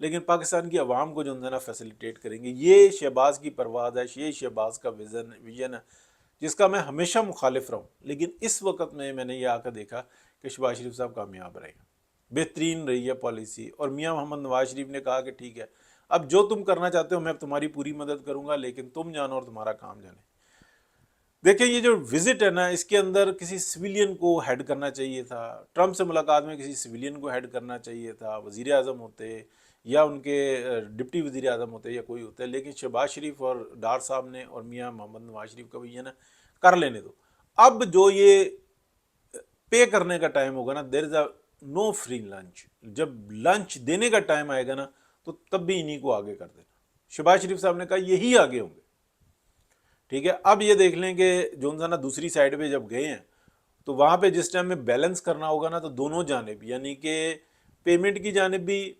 لیکن پاکستان کی عوام کو جو ہے نا فیسیلیٹیٹ کریں گے. یہ شہباز کی پرواز ہے, یہ شہباز کا ویژن ہے جس کا میں ہمیشہ مخالف رہا ہوں. لیکن اس وقت میں نے یہ آ کر دیکھا کہ شہباز شریف صاحب کامیاب رہے, بہترین رہی ہے پالیسی, اور میاں محمد نواز شریف نے کہا کہ ٹھیک ہے اب جو تم کرنا چاہتے ہو میں تمہاری پوری مدد کروں گا, لیکن تم جانو اور تمہارا کام جانے. دیکھیں یہ جو وزٹ ہے نا, اس کے اندر کسی سویلین کو ہیڈ کرنا چاہیے تھا. ٹرمپ سے ملاقات میں کسی سویلین کو ہیڈ کرنا چاہیے تھا, وزیر اعظم ہوتے یا ان کے ڈپٹی وزیر اعظم ہوتے یا کوئی ہوتے, لیکن شہباز شریف اور ڈار صاحب نے اور میاں محمد نواز شریف کا بھی یہ نا کر لینے دو. اب جو یہ پے کرنے کا ٹائم ہوگا نا, دیر از اے نو فری لنچ. جب لنچ دینے کا ٹائم آئے گا نا تو تب بھی انہی کو آگے کر دینا. شہباز شریف صاحب نے کہا یہی آگے ہوں گے. ٹھیک ہے, اب یہ دیکھ لیں کہ جو نا دوسری سائڈ پہ جب گئے ہیں تو وہاں پہ جس ٹائم میں بیلنس کرنا ہوگا نا تو دونوں جانب, یعنی کہ پیمنٹ کی جانب بھی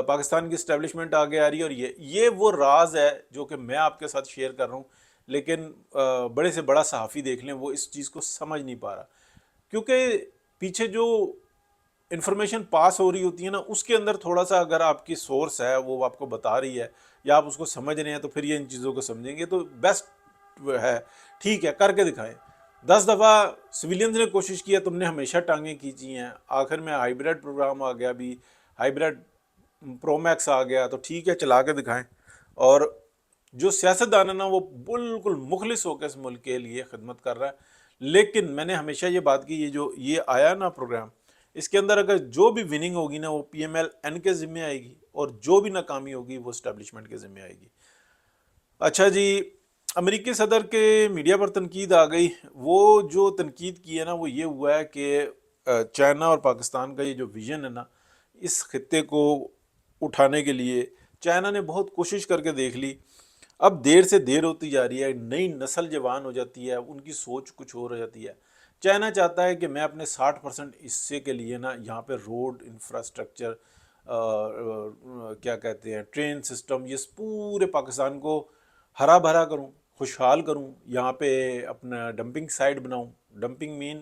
پاکستان کی اسٹیبلشمنٹ آگے آ رہی ہے, اور یہ وہ راز ہے جو کہ میں آپ کے ساتھ شیئر کر رہا ہوں, لیکن بڑے سے بڑا صحافی دیکھ لیں وہ اس چیز کو سمجھ نہیں پا رہا, کیونکہ پیچھے جو انفارمیشن پاس ہو رہی ہوتی ہے نا اس کے اندر تھوڑا سا اگر آپ کی سورس ہے وہ آپ کو بتا رہی ہے یا آپ اس کو سمجھ رہے ہیں تو پھر یہ ان چیزوں کو سمجھیں گے تو بیسٹ ہے. ٹھیک ہے, کر کے دکھائیں. 10 دفعہ سویلینز نے کوشش کی ہے, تم نے ہمیشہ ٹانگیں کھینچی ہیں, آخر میں ہائیبریڈ پروگرام آ گیا, بھی ہائیبریڈ پرو میکس آ گیا, تو ٹھیک ہے چلا کے دکھائیں. اور جو سیاستدان ہے نا وہ بالکل مخلص ہو کے اس ملک کے لیے خدمت کر رہا ہے. لیکن میں نے ہمیشہ یہ بات کی, یہ آیا نا پروگرام, اس کے اندر اگر جو بھی وننگ ہوگی نا وہ پی ایم ایل این کے ذمہ آئے گی, اور جو بھی ناکامی ہوگی وہ اسٹیبلشمنٹ کے ذمہ آئے گی. اچھا جی, امریکی صدر کے میڈیا پر تنقید آ گئی. وہ جو تنقید کی ہے نا وہ یہ ہوا ہے کہ چائنا اور پاکستان کا یہ جو ویژن ہے نا اس خطے کو اٹھانے کے لیے چائنا نے بہت کوشش کر کے دیکھ لی, اب دیر سے دیر ہوتی جا رہی ہے, نئی نسل جوان ہو جاتی ہے, ان کی سوچ کچھ اور ہو جاتی ہے. چائنا چاہتا ہے کہ میں اپنے 60% حصے کے لیے نا یہاں پہ روڈ انفراسٹرکچر کیا کہتے ہیں ٹرین سسٹم, یہ پورے پاکستان کو ہرا بھرا کروں, خوشحال کروں, یہاں پہ اپنا ڈمپنگ سائٹ بناؤں. ڈمپنگ مین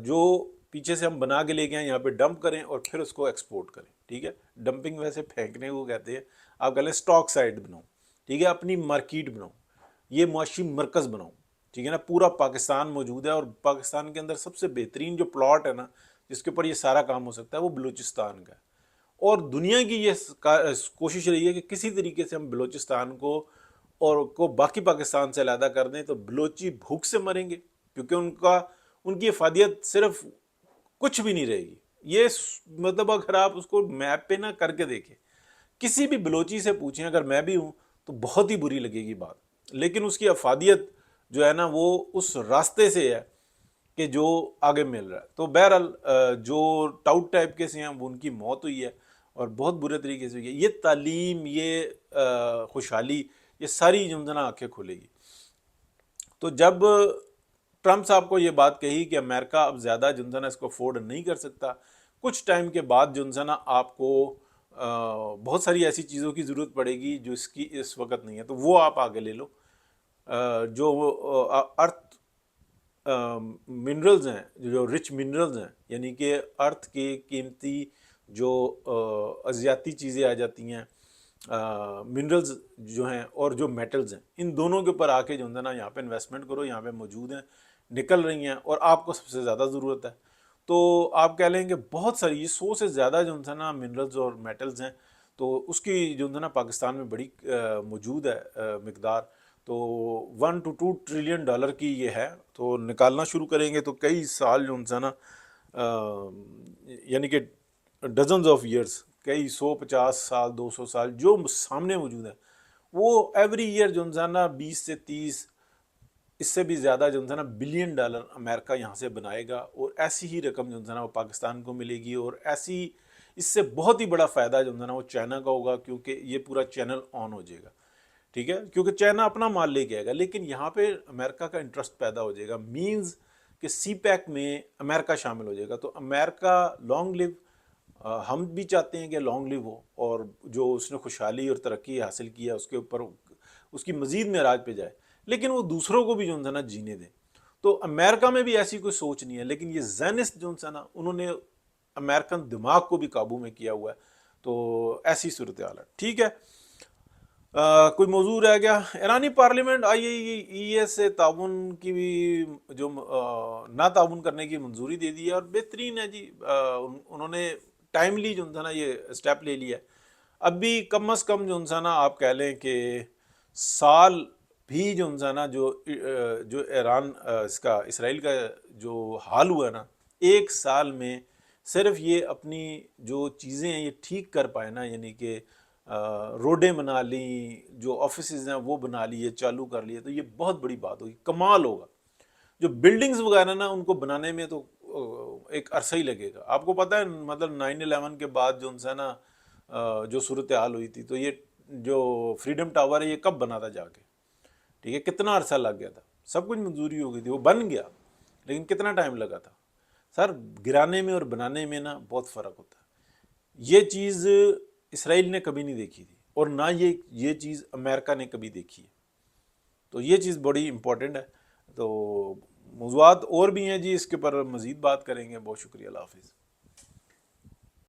جو پیچھے سے ہم بنا کے لے کے آئیں یہاں پہ ڈمپ کریں اور پھر اس کو ایکسپورٹ کریں. ٹھیک ہے, ڈمپنگ ویسے پھینکنے کو کہتے ہیں, آپ کہہ لیں اسٹاک سائٹ بناؤں. ٹھیک ہے, اپنی مارکیٹ بناؤں, یہ معاشی مرکز بناؤں. ٹھیک ہے نا, پورا پاکستان موجود ہے, اور پاکستان کے اندر سب سے بہترین جو پلاٹ ہے نا جس کے اوپر یہ سارا کام ہو سکتا ہے وہ بلوچستان کا ہے. اور دنیا کی یہ کوشش رہی ہے کہ کسی طریقے سے ہم بلوچستان کو باقی پاکستان سے علیحدہ کر دیں, تو بلوچی بھوک سے مریں گے, کیونکہ ان کی افادیت صرف کچھ بھی نہیں رہے گی. یہ مطلب اگر آپ اس کو میپ پہ نہ کر کے دیکھیں, کسی بھی بلوچی سے پوچھیں, اگر میں بھی ہوں تو بہت ہی بری لگے گی بات, لیکن اس کی افادیت جو ہے نا وہ اس راستے سے ہے کہ جو آگے مل رہا ہے. تو بہرحال جو ٹاؤٹ ٹائپ کے سے ہیں وہ ان کی موت ہوئی ہے اور بہت برے طریقے سے ہوئی ہے. یہ تعلیم, یہ خوشحالی, یہ ساری جمدنا آنکھیں کھولے گی. تو جب ٹرمپ صاحب کو یہ بات کہی کہ امریکہ اب زیادہ جمدنا اس کو افورڈ نہیں کر سکتا, کچھ ٹائم کے بعد جمدنا آپ کو بہت ساری ایسی چیزوں کی ضرورت پڑے گی جو اس کی اس وقت نہیں ہے, تو وہ آپ آگے لے لو. جو ارتھ منرلز ہیں, جو رچ منرلز ہیں, یعنی کہ ارتھ کے قیمتی جو ارضیاتی چیزیں آ جاتی ہیں, منرلز جو ہیں اور جو میٹلز ہیں, ان دونوں کے اوپر آ کے جو ہے نا یہاں پہ انویسٹمنٹ کرو, یہاں پہ موجود ہیں, نکل رہی ہیں, اور آپ کو سب سے زیادہ ضرورت ہے. تو آپ کہہ لیں کہ بہت ساری, یہ 100 سے زیادہ جو ہے نا منرلز اور میٹلز ہیں, تو اس کی جو ہے نا پاکستان میں بڑی موجود ہے مقدار. تو 1 to 2 ٹریلین ڈالر کی یہ ہے, تو نکالنا شروع کریں گے تو کئی سال جو ہے نا یعنی کہ ڈزنز آف ایئرس, کئی 150 سال 200 سال جو سامنے موجود ہے, وہ ایوری ایئر جو ہے نا 20 سے 30 اس سے بھی زیادہ جو ہے نا بلین ڈالر امریکہ یہاں سے بنائے گا, اور ایسی ہی رقم جو ہے نا وہ پاکستان کو ملے گی, اور ایسی اس سے بہت ہی بڑا فائدہ جو ہے نا وہ چائنا کا ہوگا, کیونکہ یہ پورا چینل آن ہو جائے گا. ٹھیک ہے, کیونکہ چائنا اپنا مال لے کے آئے گا, لیکن یہاں پہ امریکہ کا انٹرسٹ پیدا ہو جائے گا, مینز کہ سی پیک میں امریکہ شامل ہو جائے گا. تو امریکہ لانگ لیو, ہم بھی چاہتے ہیں کہ لانگ لیو ہو, اور جو اس نے خوشحالی اور ترقی حاصل کیا اس کے اوپر اس کی مزید معراج پہ جائے, لیکن وہ دوسروں کو بھی جو ہے نا جینے دیں. تو امریکہ میں بھی ایسی کوئی سوچ نہیں ہے, لیکن یہ زینسٹ جو ہے نا انہوں نے امریکن دماغ کو بھی قابو میں کیا ہوا ہے. تو ایسی صورتحال ہے. ٹھیک ہے. کوئی موضوع رہ گیا؟ ایرانی پارلیمنٹ IAEA سے تعاون کی بھی جو نہ تعاون کرنے کی منظوری دے دی ہے، اور بہترین ہے جی. انہوں نے ٹائملی جو تھا نا یہ اسٹیپ لے لیا ہے. اب بھی کم از کم جو نا آپ کہہ لیں کہ سال بھی جو نا جو ایران اس کا اسرائیل کا جو حال ہوا ہے نا، ایک سال میں صرف یہ اپنی جو چیزیں ہیں یہ ٹھیک کر پائے نا، یعنی کہ روڈیں بنا لیں، جو آفیسز ہیں وہ بنا لیے، چالو کر لیے، تو یہ بہت بڑی بات ہوگی، کمال ہوگا. جو بلڈنگز وغیرہ نا ان کو بنانے میں تو ایک عرصہ ہی لگے گا. آپ کو پتہ ہے مطلب 9/11 کے بعد جو ہے نا جو صورتحال ہوئی تھی، تو یہ جو فریڈم ٹاور ہے یہ کب بنا تھا جا کے؟ ٹھیک ہے، کتنا عرصہ لگ گیا تھا. سب کچھ منظوری ہو گئی تھی، وہ بن گیا، لیکن کتنا ٹائم لگا تھا. سر گرانے میں اور بنانے میں نا بہت فرق ہوتا ہے. یہ چیز اسرائیل نے کبھی نہیں دیکھی تھی، اور نہ یہ چیز امریکہ نے کبھی دیکھی ہے. تو یہ چیز بڑی امپورٹنٹ ہے. تو موضوعات اور بھی ہیں جی، اس کے پر مزید بات کریں گے. بہت شکریہ. اللہ حافظ.